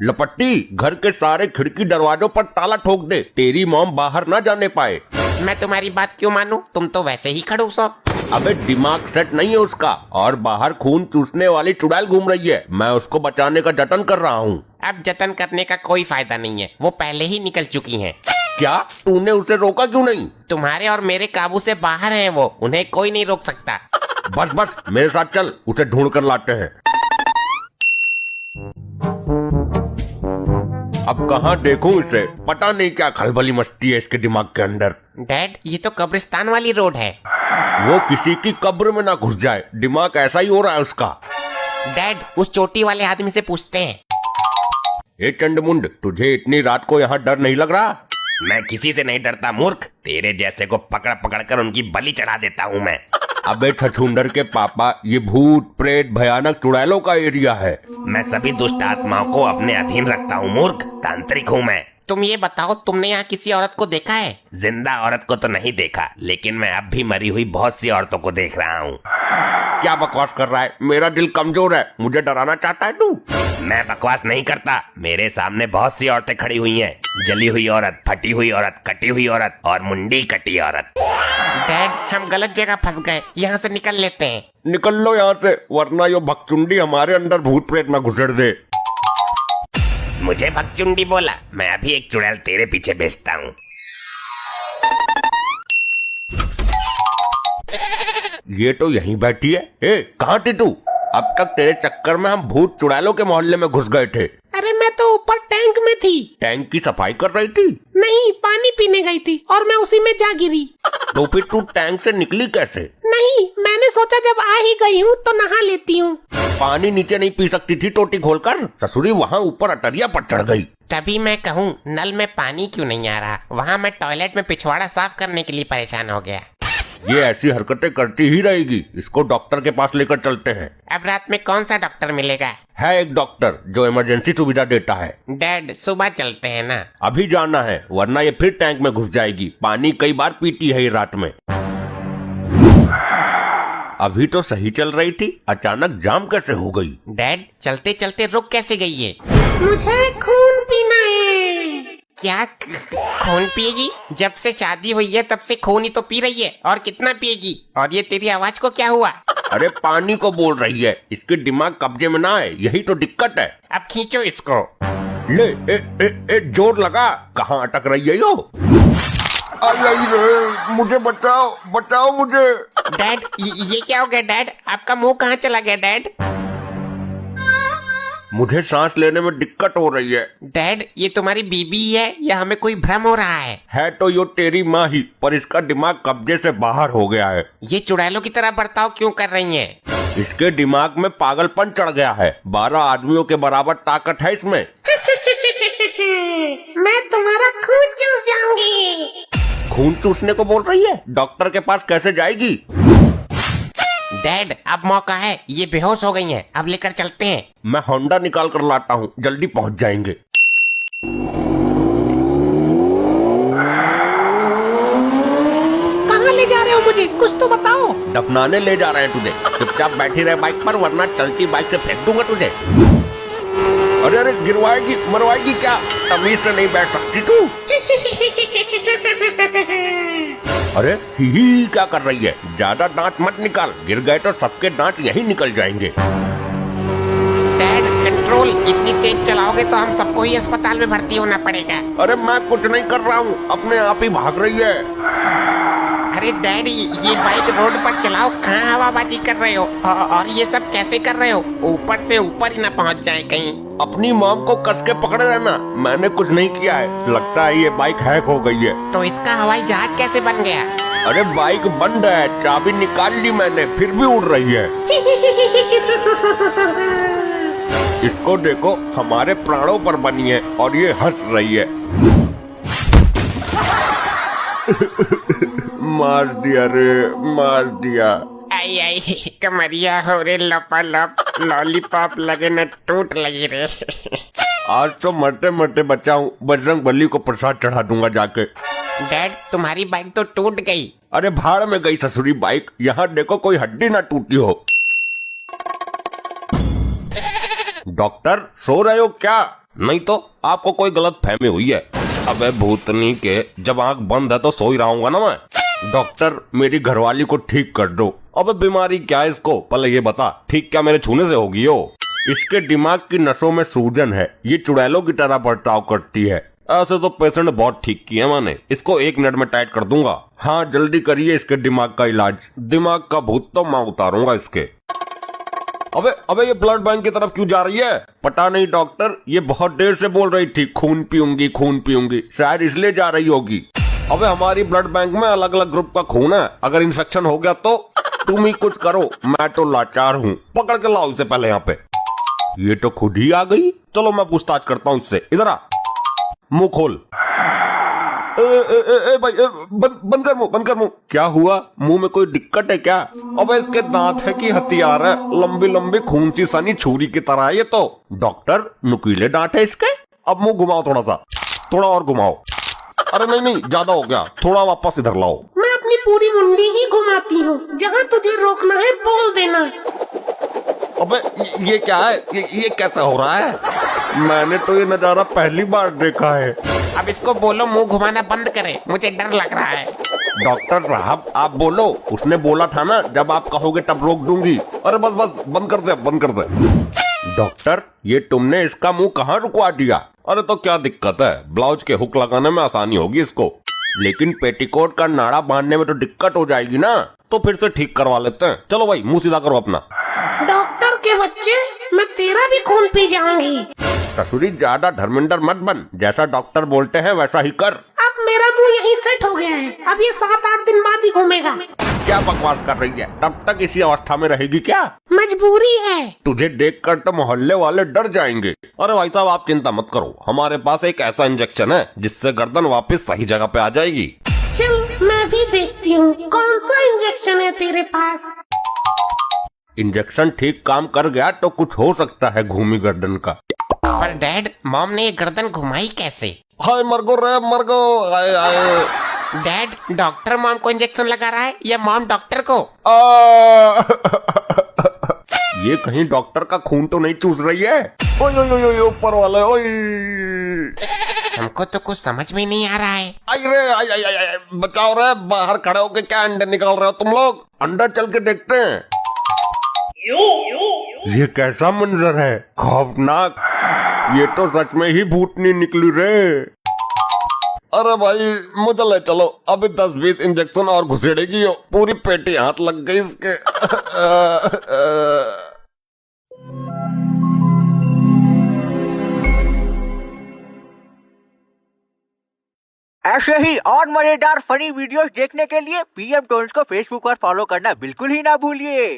लपट्टी, घर के सारे खिड़की दरवाजों पर ताला ठोक दे, तेरी मॉम बाहर ना जाने पाए। मैं तुम्हारी बात क्यों मानूं? तुम तो वैसे ही खड़ूस हो। अबे दिमाग सेट नहीं है उसका, और बाहर खून चूसने वाली चुड़ैल घूम रही है। मैं उसको बचाने का जतन कर रहा हूँ। अब जतन करने का कोई फायदा नहीं है, वो पहले ही निकल चुकी हैं। क्या तूने उसे रोका क्यों नहीं? तुम्हारे और मेरे काबू से बाहर हैं वो, उन्हें कोई नहीं रोक सकता। बस बस मेरे साथ चल, उसे ढूंढ कर लाते हैं। अब कहाँ देखूं इसे, पता नहीं क्या खलबली मस्ती है इसके दिमाग के अंदर। डैड, ये तो कब्रिस्तान वाली रोड है। वो किसी की कब्र में ना घुस जाए, दिमाग ऐसा ही हो रहा है उसका। डैड, उस चोटी वाले आदमी से पूछते हैं। ए चंडमुंड, तुझे इतनी रात को यहाँ डर नहीं लग रहा? मैं किसी से नहीं डरता मूर्ख, तेरे जैसे को पकड़ पकड़ कर उनकी बलि चढ़ा देता हूँ मैं। अबे छछूंदर के पापा, ये भूत प्रेत भयानक चुड़ैलों का एरिया है। मैं सभी दुष्ट आत्माओं को अपने अधीन रखता हूँ मूर्ख, तांत्रिक हूँ मैं। तुम ये बताओ, तुमने यहाँ किसी औरत को देखा है? जिंदा औरत को तो नहीं देखा, लेकिन मैं अब भी मरी हुई बहुत सी औरतों को देख रहा हूँ। क्या बकवास कर रहा है? मेरा दिल कमजोर है, मुझे डराना चाहता है तू? मैं बकवास नहीं करता, मेरे सामने बहुत सी औरतें खड़ी हुई हैं। जली हुई औरत, फटी हुई औरत, कटी हुई औरत और मुंडी कटी औरत। डैड, हम गलत जगह फंस गए, यहाँ से निकल लेते हैं। निकल लो यहाँ से, वरना यो भगचुंडी हमारे अंदर भूत प्रेत न घुसेड़ दे। मुझे भगचुंडी बोला? मैं अभी एक चुड़ैल तेरे पीछे भेजता हूँ। ये तो यहीं बैठी है। ए, कहाँ थी तू? अब तक तेरे चक्कर में हम भूत चुड़ैलों के मोहल्ले में घुस गए थे। अरे मैं तो ऊपर टैंक में थी। टैंक की सफाई कर रही थी? नहीं, पानी पीने गई थी और मैं उसी में जा गिरी। तो फिर तू टैंक से निकली कैसे? नहीं, मैंने सोचा जब आ ही गई हूँ तो नहा लेती हूँ। पानी नीचे नहीं पी सकती थी टोटी खोलकर? ससुरी वहाँ ऊपर अटरिया पर चढ़ गई। तभी मैं कहूँ, नल में पानी क्यों नहीं आ रहा? वहाँ मैं टॉयलेट में पिछवाड़ा साफ करने के लिए परेशान हो गया। ये ऐसी हरकतें करती ही रहेगी, इसको डॉक्टर के पास लेकर चलते हैं। अब रात में कौन सा डॉक्टर मिलेगा? है एक डॉक्टर जो इमरजेंसी सुविधा देता है। डैड, सुबह चलते हैं ना? अभी जाना है, वरना ये फिर टैंक में घुस जाएगी। पानी कई बार पीती है ये रात में। अभी तो सही चल रही थी, अचानक जाम कैसे हो गई? डैड, चलते चलते रुक कैसे गई है? मुझे खून पीना है। क्या खून पिएगी? जब से शादी हुई है तब से खून ही तो पी रही है, और कितना पिएगी? और ये तेरी आवाज को क्या हुआ? अरे पानी को बोल रही है, इसके दिमाग कब्जे में ना आए, यही तो दिक्कत है। अब खींचो इसको। ले ए, जोर लगा, कहाँ अटक रही है यो? रे, मुझे बचाओ, बचाओ मुझे। डैड, ये क्या हो गया डैड? आपका मुंह कहाँ चला गया डैड? मुझे सांस लेने में दिक्कत हो रही है। डैड, ये तुम्हारी बीबी है या हमें कोई भ्रम हो रहा है? तो यो तेरी माँ ही, पर इसका दिमाग कब्जे से बाहर हो गया है। ये चुड़ैलों की तरह बर्ताव क्यों कर रही हैं? इसके दिमाग में पागलपन चढ़ गया है। 12 आदमियों के बराबर ताकत है इसमें। मैं तुम्हारा खून चूस जाऊंगी। खून चूसने को बोल रही है? डॉक्टर के पास कैसे जाएगी? डैड, अब मौका है, ये बेहोश हो गई हैं, अब लेकर चलते हैं। मैं होंडा निकाल कर लाता हूँ, जल्दी पहुँच जाएंगे। कहाँ ले जा रहे हो मुझे? कुछ तो बताओ। दफनाने ले जा रहे हैं तुझे, चुपचाप बैठी रहे बाइक पर, वरना चलती बाइक से फेंक दूंगा तुझे। अरे अरे, गिरवाएगी मरवाएगी क्या? तमीज से नहीं बैठ सकती तू? अरे ही क्या कर रही है? ज्यादा दांत मत निकाल, गिर गए तो सबके दांत यही निकल जाएंगे। डैड, कंट्रोल, इतनी तेज चलाओगे तो हम सबको ही अस्पताल में भर्ती होना पड़ेगा। अरे मैं कुछ नहीं कर रहा हूँ, अपने आप ही भाग रही है। अरे डैड, ये बाइक रोड पर चलाओ, कहाँ हवाबाजी कर रहे हो? और ये सब कैसे कर रहे हो? ऊपर से ऊपर ही ना पहुँच जाए कहीं। अपनी मॉम को कस के पकड़े रहना, मैंने कुछ नहीं किया है। लगता है ये बाइक हैक हो गई है। तो इसका हवाई जहाज कैसे बन गया? अरे बाइक बंद है, चाबी निकाल ली मैंने, फिर भी उड़ रही है। इसको देखो, हमारे प्राणों पर बनी है और ये हंस रही है। मार दिया रे, मार दिया। आई आई, कमरिया हो रे लपालप, लॉलीपॉप लगे न टूट लगी रे। आज तो मरते मरते बचाऊं, बजरंग बली को प्रसाद चढ़ा दूंगा जाके। डैड, तुम्हारी बाइक तो टूट गई। अरे भाड़ में गई ससुरी बाइक, यहाँ देखो कोई हड्डी ना टूटी हो। डॉक्टर, सो रहे हो क्या? नहीं तो आपको कोई गलत फहमी हुई है। अबे भूतनी के, जब आंख बंद है तो सो ही रहूंगा ना मैं। डॉक्टर मेरी घरवाली को ठीक कर दो। अबे बीमारी क्या है इसको, पहले ये बता, ठीक क्या मेरे छूने से होगी हो? इसके दिमाग की नसों में सूजन है, ये चुड़ैलों की तरह बर्ताव करती है। ऐसे तो पेशेंट बहुत ठीक किया मैंने, इसको 1 मिनट में टाइट कर दूंगा। हाँ जल्दी करिए इसके दिमाग का इलाज, दिमाग का भूत तो मैं उतारूंगा इसके। अबे अबे ये ब्लड बैंक की तरफ क्यों जा रही है? पता नहीं डॉक्टर, ये बहुत देर से बोल रही थी खून पीऊंगी खून पीऊंगी, शायद इसलिए जा रही होगी। अबे हमारी ब्लड बैंक में अलग अलग ग्रुप का खून है, अगर इन्फेक्शन हो गया तो तुम ही कुछ करो, मैं तो लाचार हूँ। पकड़ के लाओ इसे पहले यहाँ पे। ये तो खुद ही आ गई, चलो मैं पूछताछ करता हूँ इससे। इधर आ, मुंह खोल। भाई बंद कर मुंह, बंद कर मुंह। क्या हुआ, मुंह में कोई दिक्कत है क्या? अबे इसके दांत है कि हथियार है, लंबी लंबी खून सी सनी छुरी की तरह है ये तो। डॉक्टर नुकीले दांत है इसके। अब मुंह घुमाओ थोड़ा सा, थोड़ा और घुमाओ। अरे नहीं नहीं ज्यादा हो गया, थोड़ा वापस इधर लाओ। मैं अपनी पूरी मुंडी ही घुमाती हूँ, जहाँ तुझे रोकना है बोल देना। अबे ये क्या है, ये कैसा हो रहा है? मैंने तो ये नजारा पहली बार देखा है। अब इसको बोलो मुंह घुमाना बंद करे, मुझे डर लग रहा है। डॉक्टर साहब आप बोलो, उसने बोला था ना जब आप कहोगे तब रोक दूंगी। अरे बस बस बंद कर दे, बंद कर दे। डॉक्टर ये तुमने इसका मुंह कहाँ रुकवा दिया? अरे तो क्या दिक्कत है, ब्लाउज के हुक लगाने में आसानी होगी इसको, लेकिन पेटीकोट का नाड़ा बांधने में तो दिक्कत हो जाएगी ना। तो फिर से ठीक करवा लेते हैं। चलो भाई मुंह सीधा करो अपना। डॉक्टर के बच्चे, मैं तेरा भी खून पी जाऊंगी। ससुरी ज्यादा धर्मेंद्र मत बन, जैसा डॉक्टर बोलते हैं वैसा ही कर। अब मेरा मुंह यहीं सेट हो गया है, अब ये 7-8 दिन बाद ही घूमेगा। क्या बकवास कर रही है, तब तक इसी अवस्था में रहेगी क्या? मजबूरी है। तुझे देखकर तो मोहल्ले वाले डर जाएंगे। अरे भाई साहब आप चिंता मत करो, हमारे पास एक ऐसा इंजेक्शन है जिससे गर्दन वापस सही जगह पे आ जाएगी। चल मैं भी देखती हूँ कौन सा इंजेक्शन है तेरे पास। इंजेक्शन ठीक काम कर गया तो कुछ हो सकता है घूमी गर्दन का। पर डैड, मॉम ने ये गर्दन घुमाई कैसे? हाय मरगो रे मरगो, आए आए। डैड, डॉक्टर मॉम को इंजेक्शन लगा रहा है या मॉम डॉक्टर को? ये कहीं डॉक्टर का खून तो नहीं चूस रही है? ओए ओए ओए ओए, ऊपर वाले ओए। हमको तो कुछ समझ में नहीं आ रहा है। आई रे आई आई आई आई, बचाओ रे, बाहर खड़े होके क्या अंडे निकाल रहे हो तुम लोग? अंदर चल के देखते हैं। ये कैसा मंजर है, खौफनाक। ये तो सच में ही भूतनी निकली रे। अरे भाई मुझे ले चलो, अभी 10-20 इंजेक्शन और घुसेड़ेगी, पूरी पेटी हाथ लग गई इसके। ऐसे ही और मजेदार फनी वीडियोस देखने के लिए पीएम टोन्स को फेसबुक पर फॉलो करना बिल्कुल ही ना भूलिए।